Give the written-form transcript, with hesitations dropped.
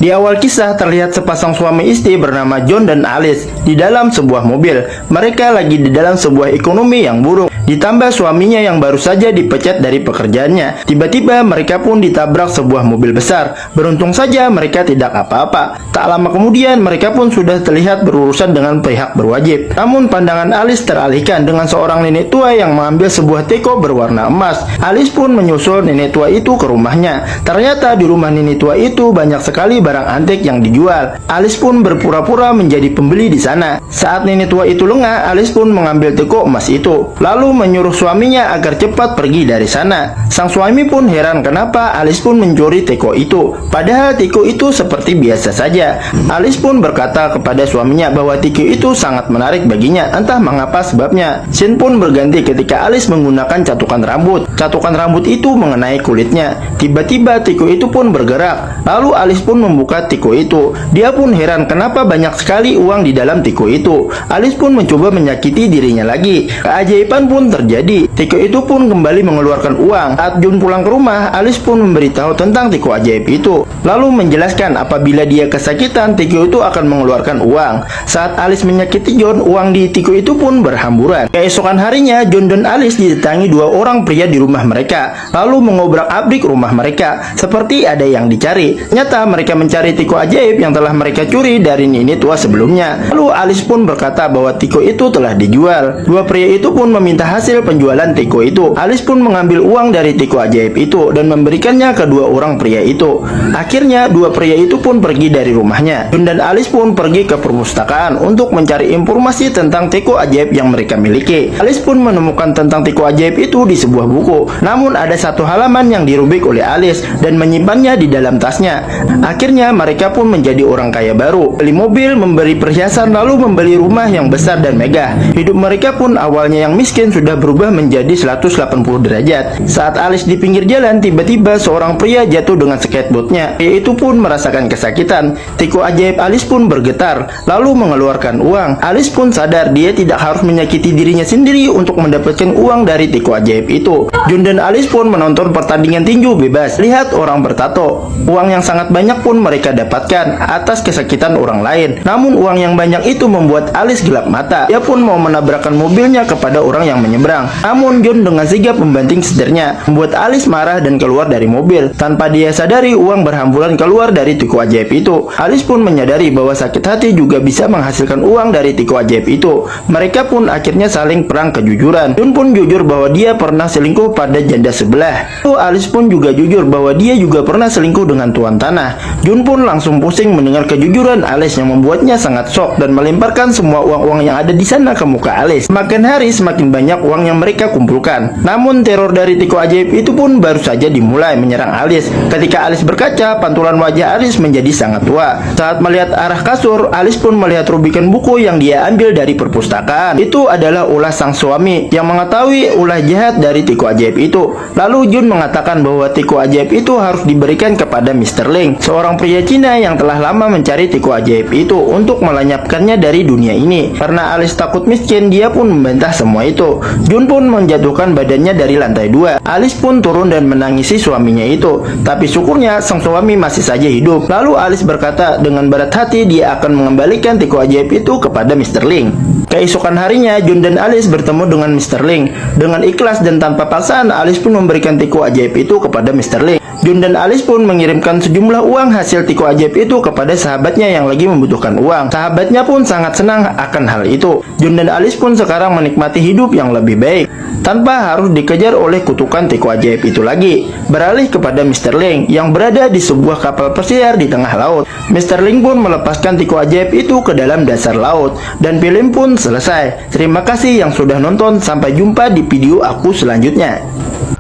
Di awal kisah terlihat sepasang suami istri bernama John dan Alice di dalam sebuah mobil. Mereka lagi di dalam sebuah ekonomi yang buruk. Ditambah suaminya yang baru saja dipecat dari pekerjaannya. Tiba-tiba mereka pun ditabrak sebuah mobil besar. Beruntung saja mereka tidak apa-apa. Tak lama kemudian mereka pun sudah terlihat berurusan dengan pihak berwajib. Namun pandangan Alice teralihkan dengan seorang nenek tua yang mengambil sebuah teko berwarna emas. Alice pun menyusul nenek tua itu ke rumahnya. Ternyata di rumah nenek tua itu banyak sekali barang antik yang dijual. Alice pun berpura-pura menjadi pembeli di sana. Saat nenek tua itu lengah, Alice pun mengambil teko emas itu, lalu menyuruh suaminya agar cepat pergi dari sana. Sang suami pun heran kenapa Alice pun mencuri teko itu, padahal teko itu seperti biasa saja. Alice pun berkata kepada suaminya bahwa teko itu sangat menarik baginya, entah mengapa sebabnya. Scene pun berganti ketika Alice menggunakan catukan rambut. Catukan rambut itu mengenai kulitnya. Tiba-tiba teko itu pun bergerak, lalu Alice pun membuka teko itu. Dia pun heran kenapa banyak sekali uang di dalam teko itu. Alice pun mencoba menyakiti dirinya lagi. Keajaiban pun terjadi. Teko itu pun kembali mengeluarkan uang. Saat John pulang ke rumah, Alice pun memberitahu tentang teko ajaib itu, lalu menjelaskan apabila dia kesakitan, teko itu akan mengeluarkan uang. Saat Alice menyakiti John, uang di teko itu pun berhamburan. Keesokan harinya, John dan Alice didatangi dua orang pria di rumah mereka, lalu mengobrak-abrik rumah mereka seperti ada yang dicari. Ternyata mereka mencari teko ajaib yang telah mereka curi dari nenek tua sebelumnya. Lalu Alice pun berkata bahwa teko itu telah dijual. Dua pria itu pun meminta hasil penjualan teko itu. Alice pun mengambil uang dari teko ajaib itu dan memberikannya ke dua orang pria itu. Akhirnya dua pria itu pun pergi dari rumahnya. John dan Alice pun pergi ke perpustakaan untuk mencari informasi tentang teko ajaib yang mereka miliki. Alice pun menemukan tentang teko ajaib itu di sebuah buku. Namun ada satu halaman yang dirubik oleh Alice dan menyimpannya di dalam tasnya. Akhirnya mereka pun menjadi orang kaya baru, beli mobil, memberi perhiasan, lalu membeli rumah yang besar dan megah. Hidup mereka pun awalnya yang miskin sudah berubah menjadi 180 derajat. Saat Alice di pinggir jalan, tiba-tiba seorang pria jatuh dengan skateboardnya. Pria itu pun merasakan kesakitan. Teko ajaib Alice pun bergetar, lalu mengeluarkan uang. Alice pun sadar dia tidak harus menyakiti dirinya sendiri untuk mendapatkan uang dari teko ajaib itu. John dan Alice pun menonton pertandingan tinju bebas. Lihat orang bertato. Uang yang sangat banyak pun mereka dapatkan atas kesakitan orang lain. Namun uang yang banyak itu membuat Alice gelap mata. Dia pun mau menabrakkan mobilnya kepada orang yang menyeberang. Namun John dengan sigap membanting setirnya, membuat Alice marah dan keluar dari mobil. Tanpa dia sadari, uang berhamburan keluar dari teko ajaib itu. Alice pun menyadari bahwa sakit hati juga bisa menghasilkan uang dari teko ajaib itu. Mereka pun akhirnya saling perang kejujuran. John pun jujur bahwa dia pernah selingkuh pada janda sebelah. Lalu Alice pun juga jujur bahwa dia juga pernah selingkuh dengan tuan tanah. John pun langsung pusing mendengar kejujuran Alice yang membuatnya sangat shock dan melemparkan semua uang-uang yang ada di sana ke muka Alice. Semakin hari semakin banyak uang yang mereka kumpulkan. Namun teror dari teko ajaib itu pun baru saja dimulai menyerang Alice. Ketika Alice berkaca, pantulan wajah Alice menjadi sangat tua. Saat melihat arah kasur, Alice pun melihat rubikan buku yang dia ambil dari perpustakaan. Itu adalah ulah sang suami yang mengetahui ulah jahat dari teko ajaib itu. Lalu John mengatakan bahwa teko ajaib itu harus diberikan kepada Mr. Ling, seorang pria Cina yang telah lama mencari teko ajaib itu untuk melenyapkannya dari dunia ini. Karena Alice takut miskin, dia pun membantah semua itu. John pun menjatuhkan badannya dari lantai 2. Alice pun turun dan menangisi suaminya itu. Tapi syukurnya sang suami masih saja hidup. Lalu Alice berkata dengan berat hati dia akan mengembalikan teko ajaib itu kepada Mr. Ling. Keesokan harinya, John dan Alice bertemu dengan Mr. Ling. Dengan ikhlas dan tanpa paksaan, Alice pun memberikan teko ajaib itu kepada Mr. Ling. John dan Alice pun mengirimkan sejumlah uang hasil teko ajaib itu kepada sahabatnya yang lagi membutuhkan uang. Sahabatnya pun sangat senang akan hal itu. John dan Alice pun sekarang menikmati hidup yang lebih baik, tanpa harus dikejar oleh kutukan teko ajaib itu lagi. Beralih kepada Mr. Ling yang berada di sebuah kapal pesiar di tengah laut. Mr. Ling pun melepaskan teko ajaib itu ke dalam dasar laut. Dan film pun selesai. Terima kasih yang sudah nonton. Sampai jumpa di video aku selanjutnya.